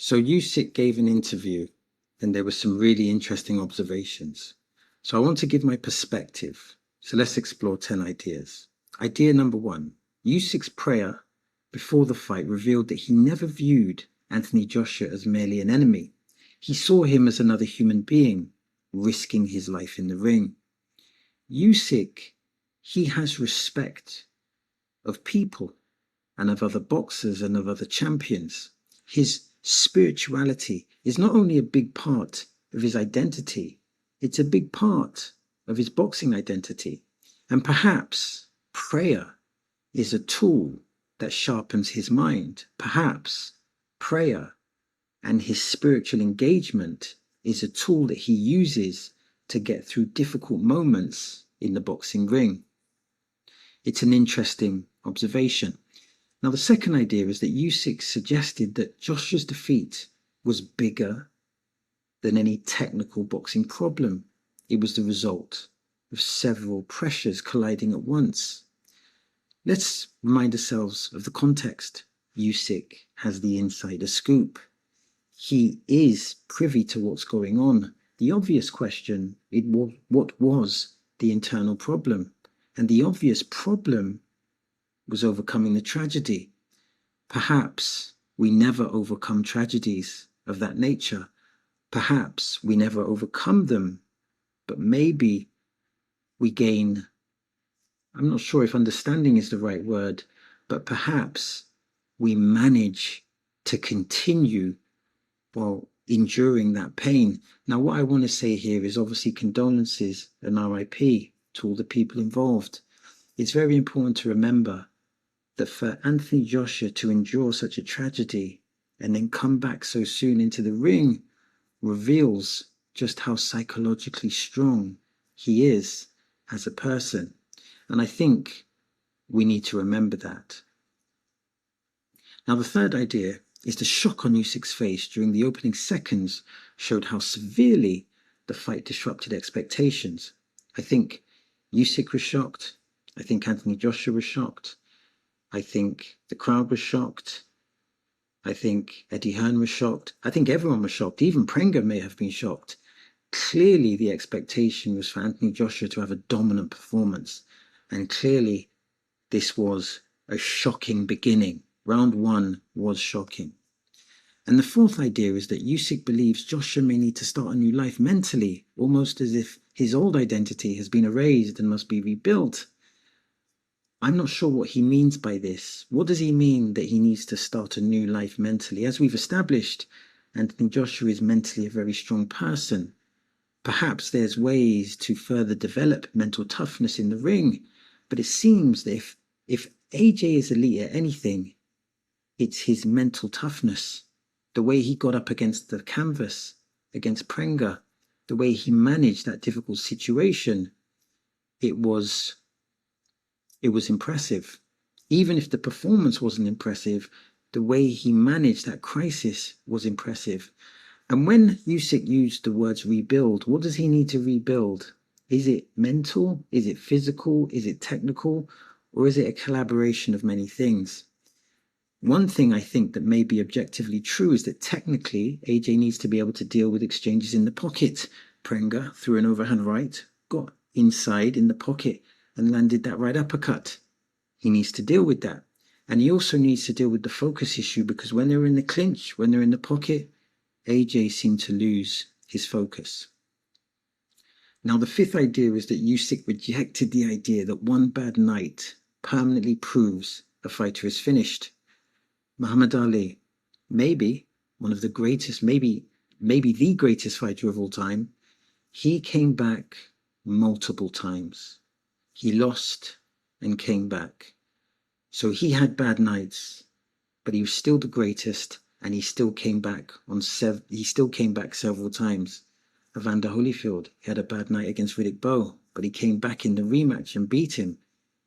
So Usyk gave an interview and there were some really interesting observations. So I want to give my perspective. So let's explore 10 ideas. Idea number 1. Usyk's prayer before the fight revealed that he never viewed Anthony Joshua as merely an enemy. He saw him as another human being, risking his life in the ring. Usyk, he has respect of people and of other boxers and of other champions. His spirituality is not only a big part of his identity, it's a big part of his boxing identity. And perhaps prayer is a tool that sharpens his mind. Perhaps prayer and his spiritual engagement is a tool that he uses to get through difficult moments in the boxing ring. It's an interesting observation. Now, the second idea is that Usyk suggested that Joshua's defeat was bigger than any technical boxing problem. It was the result of several pressures colliding at once. Let's remind ourselves of the context. Usyk has the insider scoop. He is privy to what's going on. The obvious question is what was the internal problem? And the obvious problem was overcoming the tragedy. Perhaps we never overcome tragedies of that nature. Perhaps we never overcome them, but maybe we gain, I'm not sure if understanding is the right word, but perhaps we manage to continue while enduring that pain. Now, what I want to say here is obviously condolences and RIP to all the people involved. It's very important to remember that for Anthony Joshua to endure such a tragedy and then come back so soon into the ring reveals just how psychologically strong he is as a person. And I think we need to remember that. Now, the third idea is the shock on Usyk's face during the opening seconds showed how severely the fight disrupted expectations. I think Usyk was shocked. I think Anthony Joshua was shocked. I think the crowd was shocked. I think Eddie Hearn was shocked. I think everyone was shocked. Even Prenga may have been shocked. Clearly, the expectation was for Anthony Joshua to have a dominant performance. And clearly, this was a shocking beginning. Round 1 was shocking. And the fourth idea is that Usyk believes Joshua may need to start a new life mentally, almost as if his old identity has been erased and must be rebuilt. I'm not sure what he means by this. What does he mean that he needs to start a new life mentally? As we've established, Anthony Joshua is mentally a very strong person. Perhaps there's ways to further develop mental toughness in the ring, but it seems that if AJ is elite at anything, it's his mental toughness. The way he got up against the canvas, against Prenga, the way he managed that difficult situation, it was impressive. Even if the performance wasn't impressive, the way he managed that crisis was impressive. And when Usyk used the words rebuild, what does he need to rebuild? Is it mental? Is it physical? Is it technical? Or is it a collaboration of many things? One thing I think that may be objectively true is that technically AJ needs to be able to deal with exchanges in the pocket. Prenga threw an overhand right, got inside in the pocket and landed that right uppercut. He needs to deal with that. And he also needs to deal with the focus issue, because when they're in the clinch, when they're in the pocket, AJ seemed to lose his focus. Now, the fifth idea is that Usyk rejected the idea that one bad night permanently proves a fighter is finished. Muhammad Ali, maybe one of the greatest, maybe the greatest fighter of all time, he came back multiple times. He lost and came back. So he had bad nights, but he was still the greatest, and he still came back several times. Evander Holyfield, he had a bad night against Riddick Bowe, but he came back in the rematch and beat him.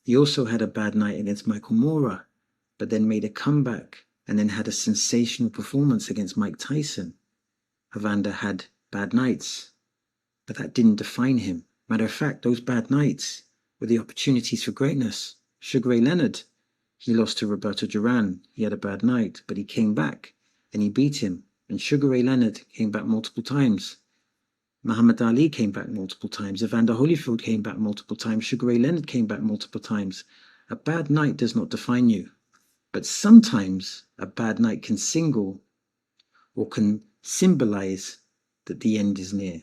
He also had a bad night against Michael Moorer, but then made a comeback and then had a sensational performance against Mike Tyson. Evander had bad nights, but that didn't define him. Matter of fact, those bad nights were the opportunities for greatness. Sugar Ray Leonard, he lost to Roberto Duran. He had a bad night, but he came back and he beat him. And Sugar Ray Leonard came back multiple times. Muhammad Ali came back multiple times. Evander Holyfield came back multiple times. Sugar Ray Leonard came back multiple times. A bad night does not define you. But sometimes a bad night can signal or can symbolize that the end is near.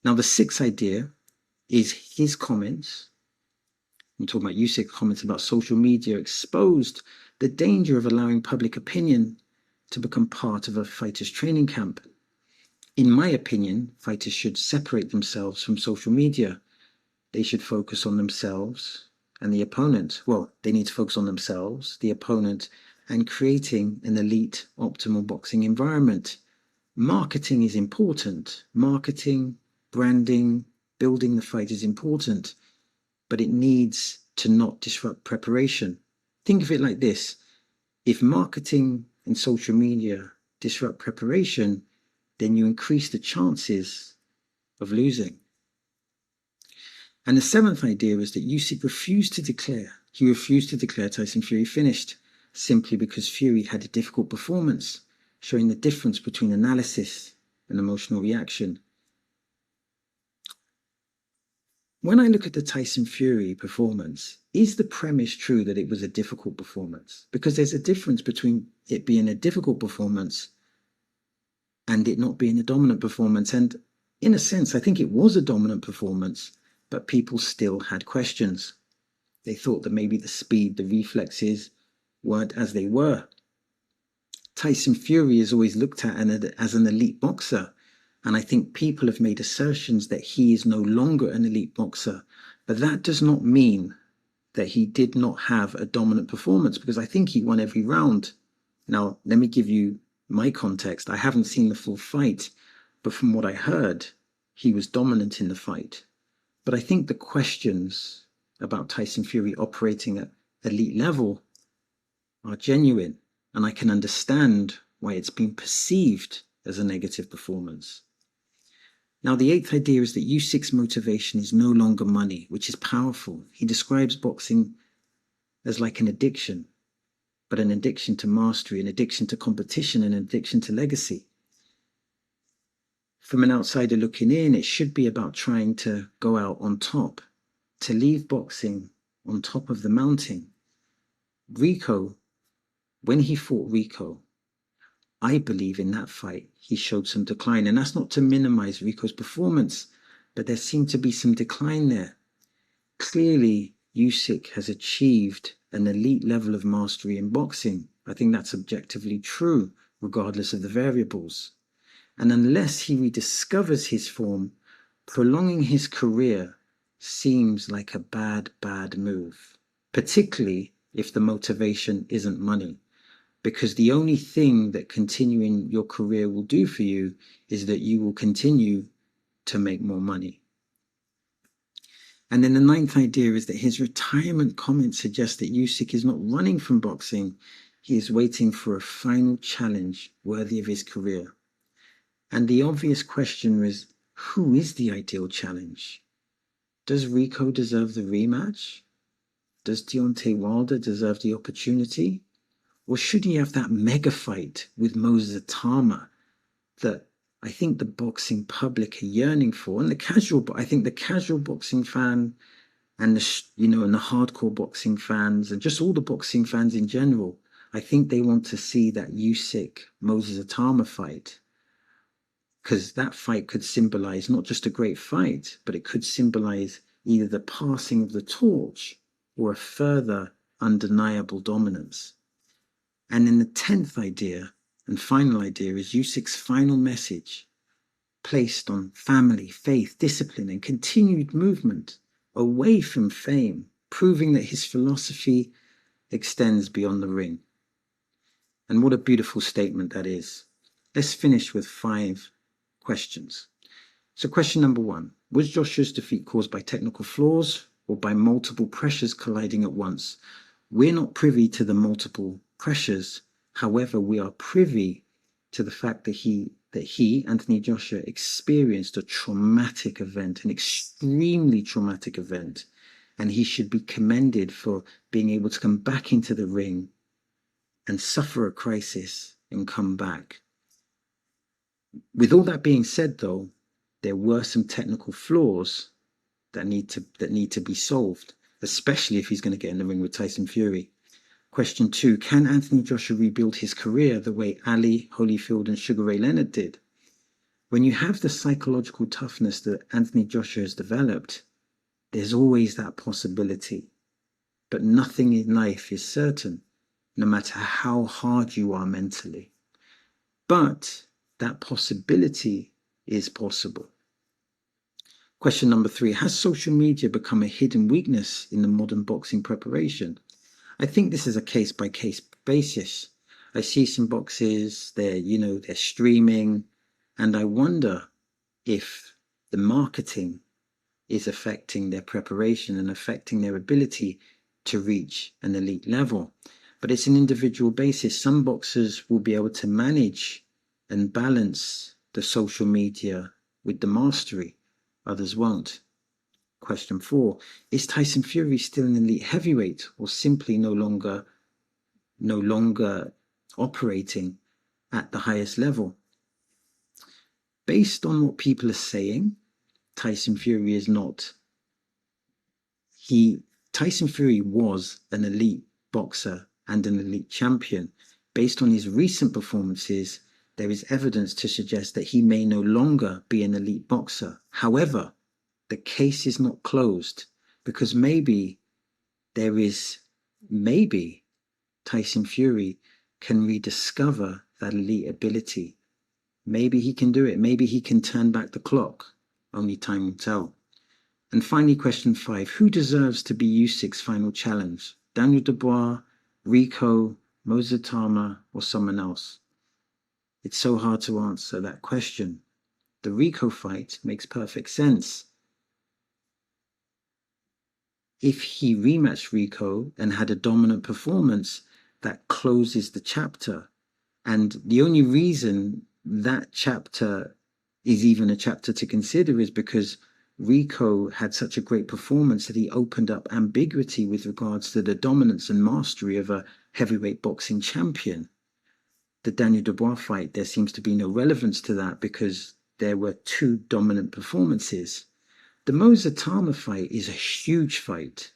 Now, the sixth idea is his comments. I'm talking about Usyk's comments about social media exposed the danger of allowing public opinion to become part of a fighter's training camp. In my opinion, fighters should separate themselves from social media. They should focus on themselves and the opponent. Well, they need to focus on themselves, the opponent, and creating an elite, optimal boxing environment. Marketing is important. Marketing, branding, building the fight is important, but it needs to not disrupt preparation. Think of it like this. If marketing and social media disrupt preparation, then you increase the chances of losing. And the seventh idea is that Usyk refused to declare Tyson Fury finished, simply because Fury had a difficult performance, showing the difference between analysis and emotional reaction. When I look at the Tyson Fury performance, is the premise true that it was a difficult performance? Because there's a difference between it being a difficult performance and it not being a dominant performance. And in a sense, I think it was a dominant performance, but people still had questions. They thought that maybe the speed, the reflexes weren't as they were. Tyson Fury is always looked at as an elite boxer. And I think people have made assertions that he is no longer an elite boxer. But that does not mean that he did not have a dominant performance, because I think he won every round. Now, let me give you my context. I haven't seen the full fight, but from what I heard, he was dominant in the fight. But I think the questions about Tyson Fury operating at elite level are genuine, and I can understand why it's been perceived as a negative performance. Now, the eighth idea is that Usyk's motivation is no longer money, which is powerful. He describes boxing as like an addiction, but an addiction to mastery, an addiction to competition, an addiction to legacy. From an outsider looking in, it should be about trying to go out on top, to leave boxing on top of the mountain. Rico, when he fought Rico, I believe in that fight, he showed some decline. And that's not to minimize Rico's performance, but there seemed to be some decline there. Clearly, Usyk has achieved an elite level of mastery in boxing. I think that's objectively true, regardless of the variables. And unless he rediscovers his form, prolonging his career seems like a bad move, particularly if the motivation isn't money. Because the only thing that continuing your career will do for you is that you will continue to make more money. And then the ninth idea is that his retirement comments suggest that Usyk is not running from boxing. He is waiting for a final challenge worthy of his career. And the obvious question is, who is the ideal challenge? Does Rico deserve the rematch? Does Deontay Wilder deserve the opportunity? Or should he have that mega fight with Moses Atama that I think the boxing public are yearning for? And I think the casual boxing fan and the hardcore boxing fans and just all the boxing fans in general, I think they want to see that Usyk Moses Atama fight, because that fight could symbolize not just a great fight, but it could symbolize either the passing of the torch or a further undeniable dominance. And then the 10th idea and final idea is Usyk's final message, placed on family, faith, discipline, and continued movement away from fame, proving that his philosophy extends beyond the ring. And what a beautiful statement that is. Let's finish with 5 questions. So question number 1, was Joshua's defeat caused by technical flaws or by multiple pressures colliding at once? We're not privy to the multiple pressures. However, we are privy to the fact that he, Anthony Joshua, experienced a traumatic event, an extremely traumatic event, and he should be commended for being able to come back into the ring and suffer a crisis and come back. With all that being said, though, there were some technical flaws that need to be solved, especially if he's going to get in the ring with Tyson Fury. Question 2, can Anthony Joshua rebuild his career the way Ali, Holyfield and Sugar Ray Leonard did? When you have the psychological toughness that Anthony Joshua has developed, there's always that possibility. But nothing in life is certain, no matter how hard you are mentally. But that possibility is possible. Question number 3, has social media become a hidden weakness in the modern boxing preparation? I think this is a case-by-case basis. I see some boxers, they're streaming, and I wonder if the marketing is affecting their preparation and affecting their ability to reach an elite level. But it's an individual basis. Some boxers will be able to manage and balance the social media with the mastery. Others won't. Question 4, is Tyson Fury still an elite heavyweight or simply no longer operating at the highest level? Based on what people are saying, Tyson Fury is not. Tyson Fury was an elite boxer and an elite champion. Based on his recent performances, there is evidence to suggest that he may no longer be an elite boxer. However, the case is not closed, because maybe Tyson Fury can rediscover that elite ability. Maybe he can do it. Maybe he can turn back the clock. Only time will tell. And finally, question 5, who deserves to be Usyk's final challenge? Daniel Dubois, Rico, Mozatama, or someone else? It's so hard to answer that question. The Rico fight makes perfect sense. If he rematched Rico and had a dominant performance, that closes the chapter. And the only reason that chapter is even a chapter to consider is because Rico had such a great performance that he opened up ambiguity with regards to the dominance and mastery of a heavyweight boxing champion. The Daniel Dubois fight, there seems to be no relevance to that because there were 2 dominant performances. The Mozatama fight is a huge fight,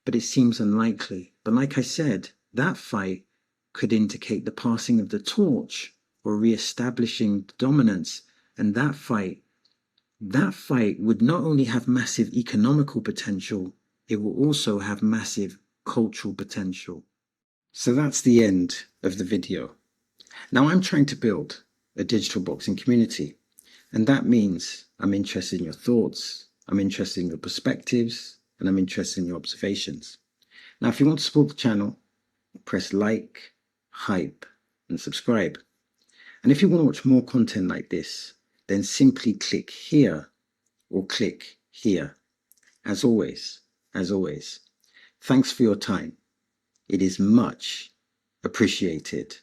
but it seems unlikely. But like I said, that fight could indicate the passing of the torch or re-establishing dominance. And that fight would not only have massive economical potential, it will also have massive cultural potential. So that's the end of the video. Now I'm trying to build a digital boxing community. And that means I'm interested in your thoughts, I'm interested in your perspectives, and I'm interested in your observations. Now, if you want to support the channel, press like, hype, and subscribe. And if you want to watch more content like this, then simply click here or click here. As always, thanks for your time. It is much appreciated.